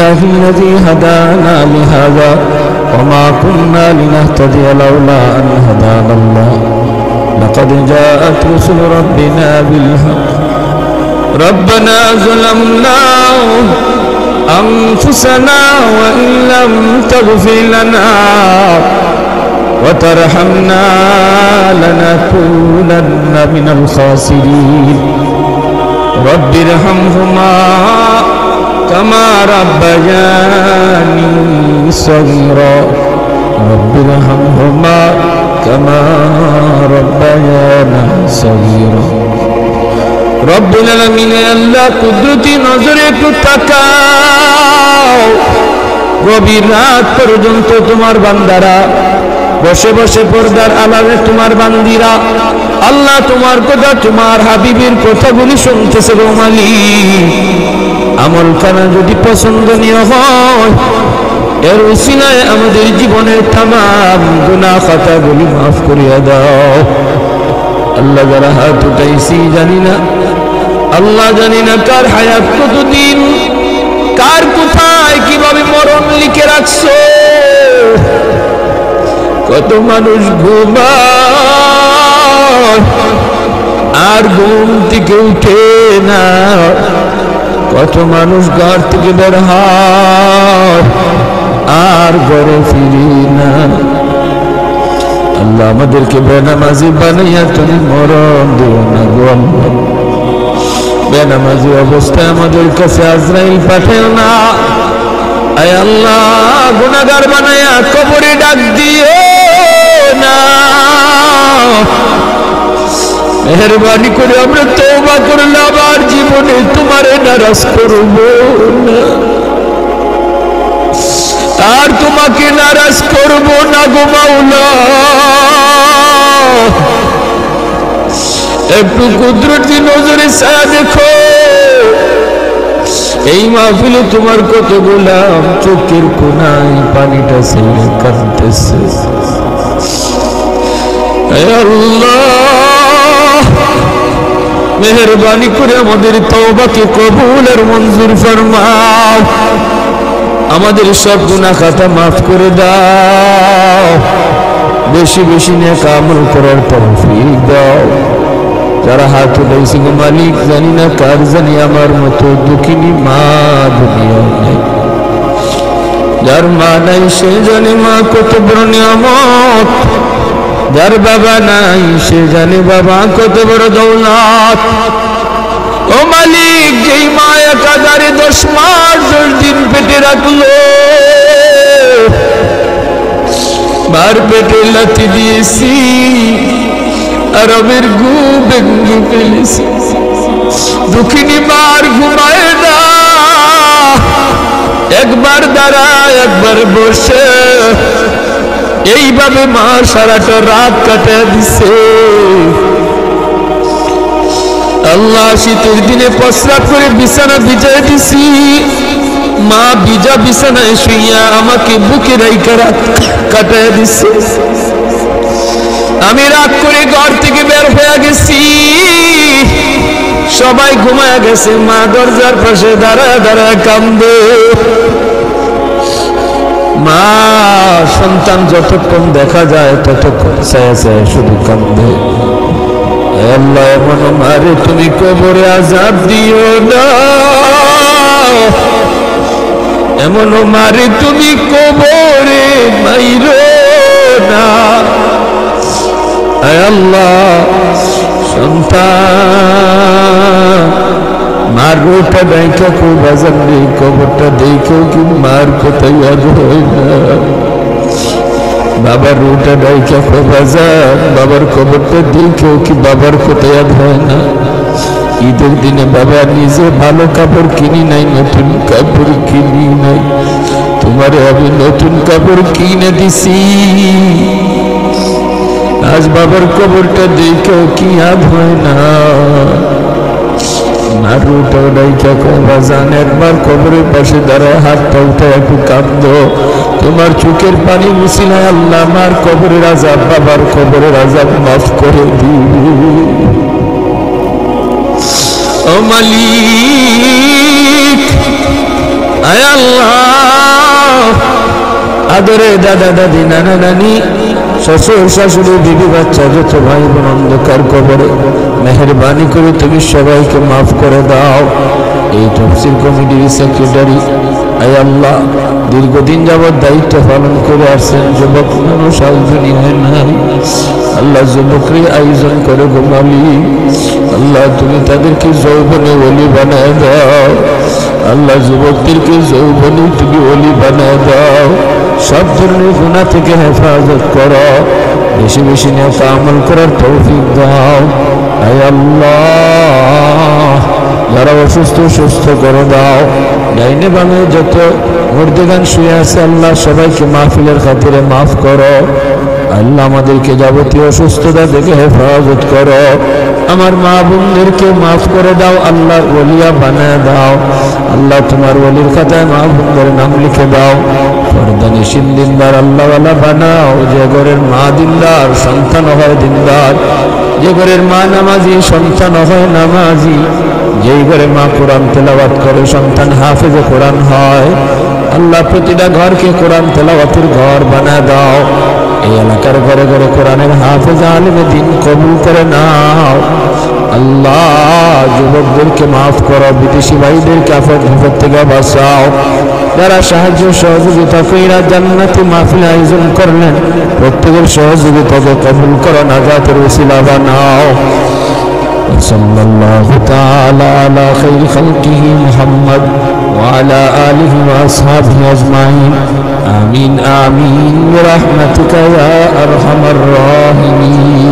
لله الذي هدانا لهذا وما كنا لنهتدي لولا أن هدانا الله لقد جاءت رسل ربنا بالحق ربنا ظلمنا أنفسنا وإن لم تغفر لنا وترحمنا لنكونن من الخاسرين رب ارحمهما كما ربياني صغيرا رب ارحمهما كما ربيانا صغيرا رب العالمين আল্লাহ কুদরতি নজরে একটু তাকাও গভীর রাত পর্যন্ত তোমার বান্দারা বসে বসে পর্দার আড়ালে তোমার বান্দিরা আল্লাহ তোমার কথা তোমার হাবিবের কথাগুলি শুনতেছে গো মালিক আমল কানা যদি পছন্দনীয় হয় এর উসিলায় আমাদের জীবনের तमाम গুনাহ খাতাগুলি maaf করিয়া দাও আল্লাহ যারা হাত উঠাইছি জানি না আল্লাহ জানি না কার হায়াত কতদিন কার কোথায় কিভাবে মরণ লিখে রাখছো কত মানুষ ঘুমায় আর ঘুম থেকে উঠে না কত মানুষ ঘর থেকে বের হয় আর ঘরে ফিরি না আল্লাহ আমাদেরকে বেনামাজি বানাইয়া তুমি মরণ দিও না গো আল্লাহ বেনামাজি অবস্থায় আমাদের কাছে আজরাইল পাঠাও না আয় আল্লাহ গুনাহগার বানাইয়া কবরে ডাক দিও না মেহেরবানি করে আমরা তওবা করলে আবার জীবনে তোমারে নারাজ করব না আর তোমাকে নারাজ করব না গো মাওলা একটু কুদরতি নজরে ছায়া দেখো এই মাহফিলে তোমার কত গোলাম চোখের কোনায় পানিটা ছেড়ে কাঁদতেছে হে আল্লাহ মেহেরবানি করে আমাদের তওবাকে কবুল আর মঞ্জুর ফরমাও আমাদের সব গুনাহ খাতা maaf করে দাও বেশি বেশি নেক আমল করার তৌফিক দাও যারা হাত উঠাইছে গো মালিক জানি না কার জানি আমার মতো দুঃখিনী মা দুনিয়ায় নেই যার মা নাই সে জানে মা কত বড় নিয়ামত যার বাবা নাই সে জানে বাবা কত বড় দৌলত ও মালিক যেই মা একাধারে 10 মাস 10 দিন পেটে রাখলো মার পেটে লাথি দিয়েছি আরবের ঘুম ভেঙে ফেলেছি দুঃখিনী মার ঘুমায় না একবার দাঁড়ায় একবার বসে এইভাবে মা সারাটা রাত কাটিয়ে দিছে আল্লাহ শীতের দিনে প্রস্রাব করে বিছানা ভিজায় দিছি মা ভিজা বিছানায় শুইয়া আমাকে বুকে রাইখা রাত কাটিয়ে দিছে আমি রাগ করে ঘর থেকে বের হয়ে গেছি সবাই ঘুমায় গেছে মা দরজার পাশে দাঁড়ায় দাঁড়ায় কান্দে মা সন্তান যতক্ষণ দেখা যায় ততক্ষণ ছায়া ছায়া শুধু কান্দে আল্লাহ এমন মারে তুমি কবরে আযাব দিও না এমন মারে তুমি কবরে মাইরো না আয় আল্লাহ সন্তান মার রোটা দেখা খুব আজান নেই কবরটা দেখেও কি মার কোথায় আজ হয় না বাবার রোটা দেখা খুব আজান বাবার কবরটা দেখেও কি বাবার কোথায় আজ হয় না ঈদের দিনে বাবা নিজে ভালো কাপড় কিনি নাই নতুন কাপড় কিনি নাই তোমারে আমি নতুন কাপড় কিনে দিছি আজ বাবার কবরটা দেখেও কি আজ হয় না মারুটাও ডাইকা কবা জান একবার কবরের পাশে দাঁড়ায় হাতটা উঠে একটু কাঁদো তোমার চোখের পানি মুছিনা আল্লাহ আমার কবরের আযাব বাবার কবরের আযাব মাফ করে দিবি ও মালিক আয় আল্লাহ, আদরে দাদা দাদি নানা নানি শ্বশুর শাশুড়ি বিবি বাচ্চা যত ভাই বোন অন্ধকার কবরে মেহেরবানি করে তুমি সবাইকে মাফ করে দাও। এই তফসিল কমিটির সেক্রেটারি আয় আল্লাহ, দীর্ঘদিন যাবৎ দায়িত্ব পালন করে আসছেন, যুবক মানুষ আয়োজনই হয় নাই আল্লাহ, যুবকরে আয়োজন করে ঘুমালি আল্লাহ, তুমি তাদেরকে যৌবনে ওলি বানায় দাও আল্লাহ, যুবকদেরকে যৌবনে তুমি ওলি বানায় দাও। সব ধরনের গুনাহ থেকে হেফাজত করো, বেশি বেশি নেক আমল করার তৌফিক দাও। আয় আল্লাহ, যারা অসুস্থ সুস্থ করে দাও, ডাইনে বামে যত মুর্দেগান শুয়ে আছে আল্লাহ, সবাইকে মাহফিলের খাতিরে মাফ করো আল্লাহ, আমাদেরকে যাবতীয় অসুস্থতা থেকে হেফাজত করো। আমার মা বোনদেরকে মাফ করে দাও আল্লাহ, ওলিয়া বানায় দাও আল্লাহ, তোমার ওলির খাতায় মা বোনদের নাম লিখে দাও। পর্দানিশীন দিনদার আল্লাহওয়ালা বানাও, যে ঘরের মা দিনদার সন্তান হয় দিনদার, যে ঘরের মা নামাজি সন্তান হয় নামাজি, যেই ঘরে মা কোরআন তেলাওয়াত করে সন্তান হাফেজে কোরআন হয় আল্লাহ, প্রতিটা ঘরকে কোরআন তেলাওয়াতের ঘর বানায় দাও। এই এলাকার ঘরে ঘরে কোরআনের হাফেজ আলেমে দিন কবুল করে নাও আল্লাহ। যুবকদেরকে মাফ করো, বিদেশি ভাইদেরকে আফত বিপদ থেকে বাঁচাও। যারা সাহায্য সহযোগিতা কইরা জান্নাতি মাহফিল আয়োজন করলেন, প্রত্যেকের সহযোগিতাকে কবুল করো, নাজাতের ওসিলা বানাও। সাল্লাল্লাহু তাআলা আলা খাইরি খালকিহি মুহাম্মদ ওয়া আলা আলিহি ওয়া আসহাবিহি আজমাইন। আমিন আমিন বিরহমাতিকা ইয়া আরহামার রাহিমিন।